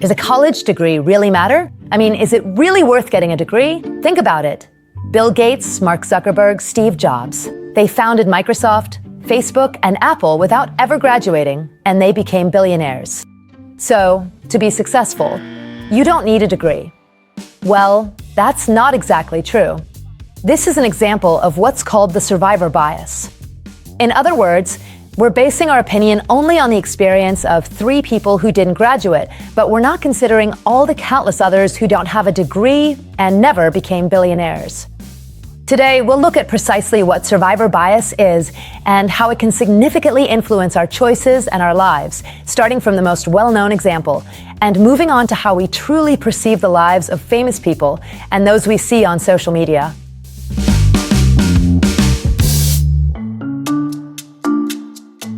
Does a college degree really matter? I mean, is it really worth getting a degree? Think about it. Bill Gates, Mark Zuckerberg, Steve Jobs. They founded Microsoft, Facebook, and Apple without ever graduating, and they became billionaires. So, to be successful, you don't need a degree. Well, that's not exactly true. This is an example of what's called the survivor bias. In other words, we're basing our opinion only on the experience of 3 people who didn't graduate, but we're not considering all the countless others who don't have a degree and never became billionaires. Today, we'll look at precisely what survivor bias is and how it can significantly influence our choices and our lives, starting from the most well-known example, and moving on to how we truly perceive the lives of famous people and those we see on social media.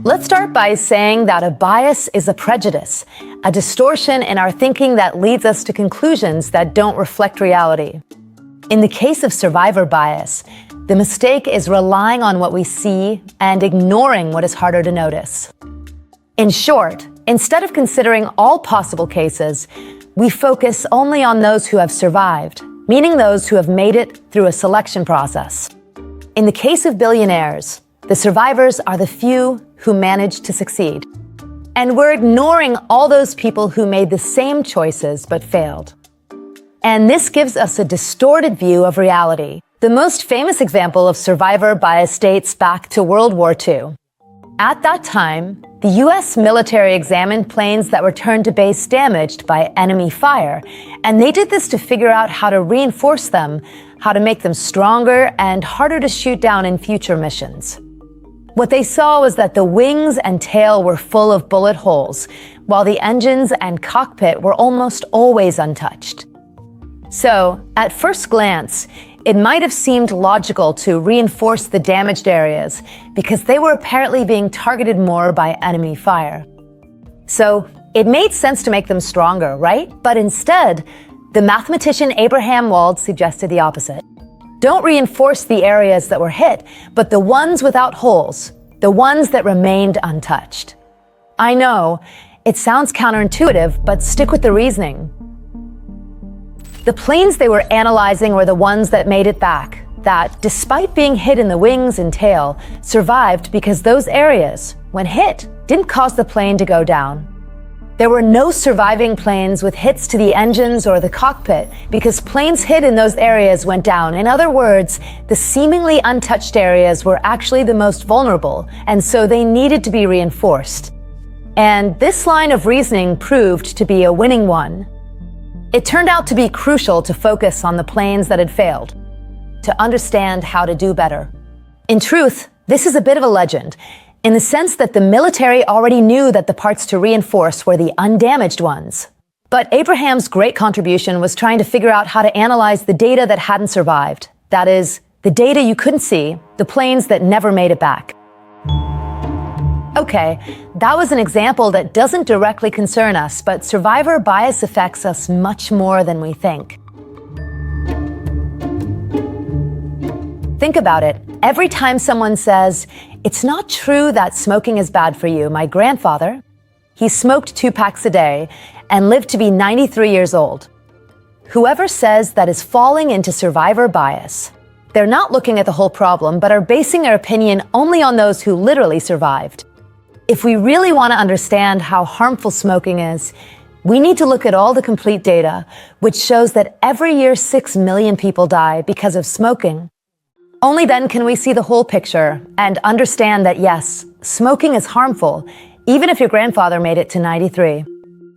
Let's start by saying that a bias is a prejudice, a distortion in our thinking that leads us to conclusions that don't reflect reality. In the case of survivor bias, the mistake is relying on what we see and ignoring what is harder to notice. In short, instead of considering all possible cases, we focus only on those who have survived, meaning those who have made it through a selection process. In the case of billionaires, the survivors are the few who managed to succeed. And we're ignoring all those people who made the same choices but failed. And this gives us a distorted view of reality. The most famous example of survivor bias dates back to World War II. At that time, the US military examined planes that returned to base damaged by enemy fire, and they did this to figure out how to reinforce them, how to make them stronger and harder to shoot down in future missions. What they saw was that the wings and tail were full of bullet holes, while the engines and cockpit were almost always untouched. So, at first glance, it might have seemed logical to reinforce the damaged areas because they were apparently being targeted more by enemy fire. So, it made sense to make them stronger, right? But instead, the mathematician Abraham Wald suggested the opposite. Don't reinforce the areas that were hit, but the ones without holes, the ones that remained untouched. I know, it sounds counterintuitive, but stick with the reasoning. The planes they were analyzing were the ones that made it back, that, despite being hit in the wings and tail, survived because those areas, when hit, didn't cause the plane to go down. There were no surviving planes with hits to the engines or the cockpit because planes hit in those areas went down. In other words, the seemingly untouched areas were actually the most vulnerable, and so they needed to be reinforced. And this line of reasoning proved to be a winning one. It turned out to be crucial to focus on the planes that had failed, to understand how to do better. In truth, this is a bit of a legend, in the sense that the military already knew that the parts to reinforce were the undamaged ones. But Abraham's great contribution was trying to figure out how to analyze the data that hadn't survived. That is, the data you couldn't see, the planes that never made it back. Okay, that was an example that doesn't directly concern us, but survivor bias affects us much more than we think. Think about it. Every time someone says, "It's not true that smoking is bad for you," my grandfather, he smoked 2 packs a day and lived to be 93 years old. Whoever says that is falling into survivor bias. They're not looking at the whole problem, but are basing their opinion only on those who literally survived. If we really want to understand how harmful smoking is, we need to look at all the complete data, which shows that every year 6 million people die because of smoking. Only then can we see the whole picture and understand that yes, smoking is harmful, even if your grandfather made it to 93.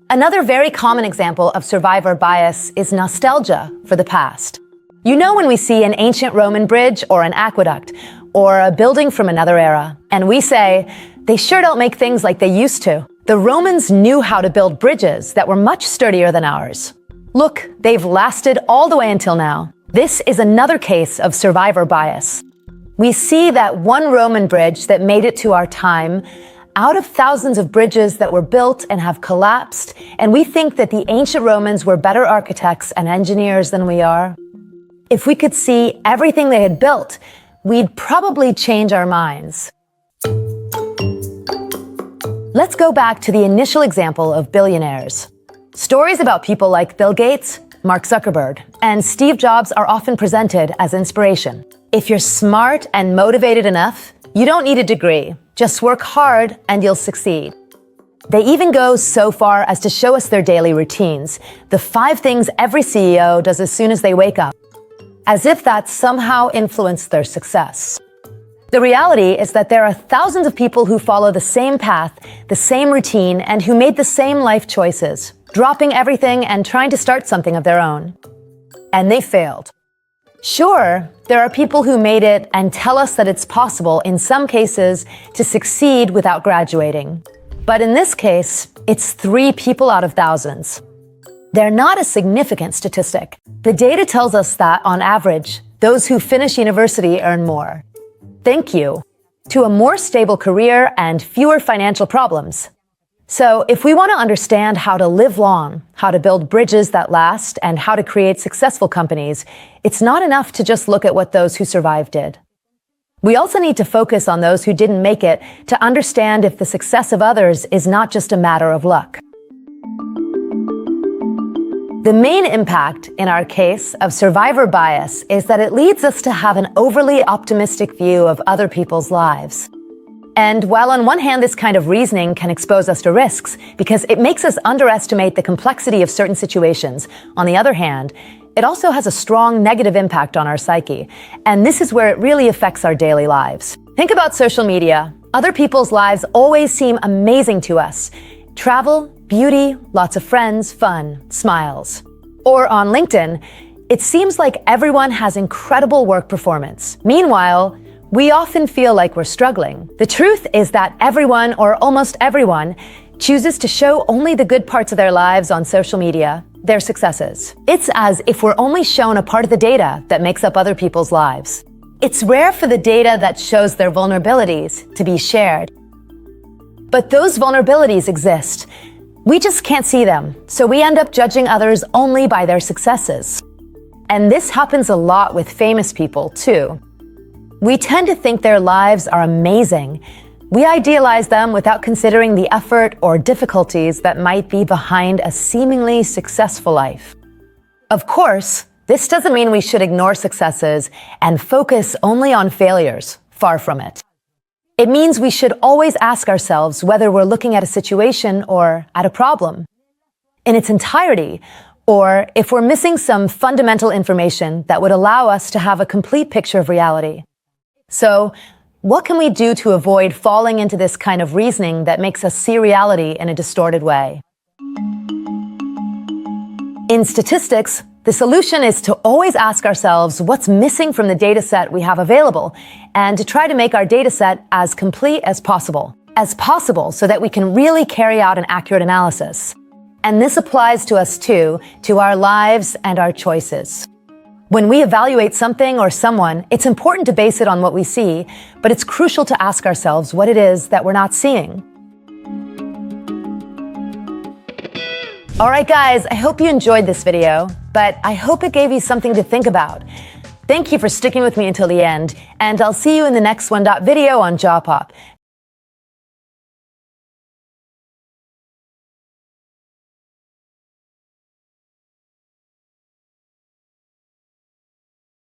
Another very common example of survivor bias is nostalgia for the past. You know when we see an ancient Roman bridge or an aqueduct or a building from another era, and we say, they sure don't make things like they used to. The Romans knew how to build bridges that were much sturdier than ours. Look, they've lasted all the way until now. This is another case of survivor bias. We see that one Roman bridge that made it to our time out of thousands of bridges that were built and have collapsed, and we think that the ancient Romans were better architects and engineers than we are. If we could see everything they had built, we'd probably change our minds. Let's go back to the initial example of billionaires. Stories about people like Bill Gates, Mark Zuckerberg, and Steve Jobs are often presented as inspiration. If you're smart and motivated enough, you don't need a degree. Just work hard and you'll succeed. They even go so far as to show us their daily routines, the 5 things every CEO does as soon as they wake up, as if that somehow influenced their success. The reality is that there are thousands of people who follow the same path, the same routine, and who made the same life choices, dropping everything and trying to start something of their own. And they failed. Sure, there are people who made it and tell us that it's possible, in some cases, to succeed without graduating. But in this case, it's 3 people out of thousands. They're not a significant statistic. The data tells us that, on average, those who finish university earn more. Thank you to a more stable career and fewer financial problems. So if we want to understand how to live long, how to build bridges that last, and how to create successful companies, it's not enough to just look at what those who survived did. We also need to focus on those who didn't make it to understand if the success of others is not just a matter of luck. The main impact, in our case, of survivor bias is that it leads us to have an overly optimistic view of other people's lives. And while on one hand this kind of reasoning can expose us to risks because it makes us underestimate the complexity of certain situations, on the other hand, it also has a strong negative impact on our psyche. And this is where it really affects our daily lives. Think about social media. Other people's lives always seem amazing to us. Travel, beauty, lots of friends, fun, smiles. Or on LinkedIn, it seems like everyone has incredible work performance. Meanwhile, we often feel like we're struggling. The truth is that everyone, or almost everyone, chooses to show only the good parts of their lives on social media, their successes. It's as if we're only shown a part of the data that makes up other people's lives. It's rare for the data that shows their vulnerabilities to be shared. But those vulnerabilities exist. We just can't see them, so we end up judging others only by their successes. And this happens a lot with famous people, too. We tend to think their lives are amazing. We idealize them without considering the effort or difficulties that might be behind a seemingly successful life. Of course, this doesn't mean we should ignore successes and focus only on failures. Far from it. It means we should always ask ourselves whether we're looking at a situation or at a problem in its entirety, or if we're missing some fundamental information that would allow us to have a complete picture of reality. So, what can we do to avoid falling into this kind of reasoning that makes us see reality in a distorted way? In statistics, the solution is to always ask ourselves what's missing from the data set we have available, and to try to make our data set as complete as possible so that we can really carry out an accurate analysis. And this applies to us too, to our lives and our choices. When we evaluate something or someone, it's important to base it on what we see, but it's crucial to ask ourselves what it is that we're not seeing. All right, guys, I hope you enjoyed this video, but I hope it gave you something to think about. Thank you for sticking with me until the end, and I'll see you in the next video on Geopop.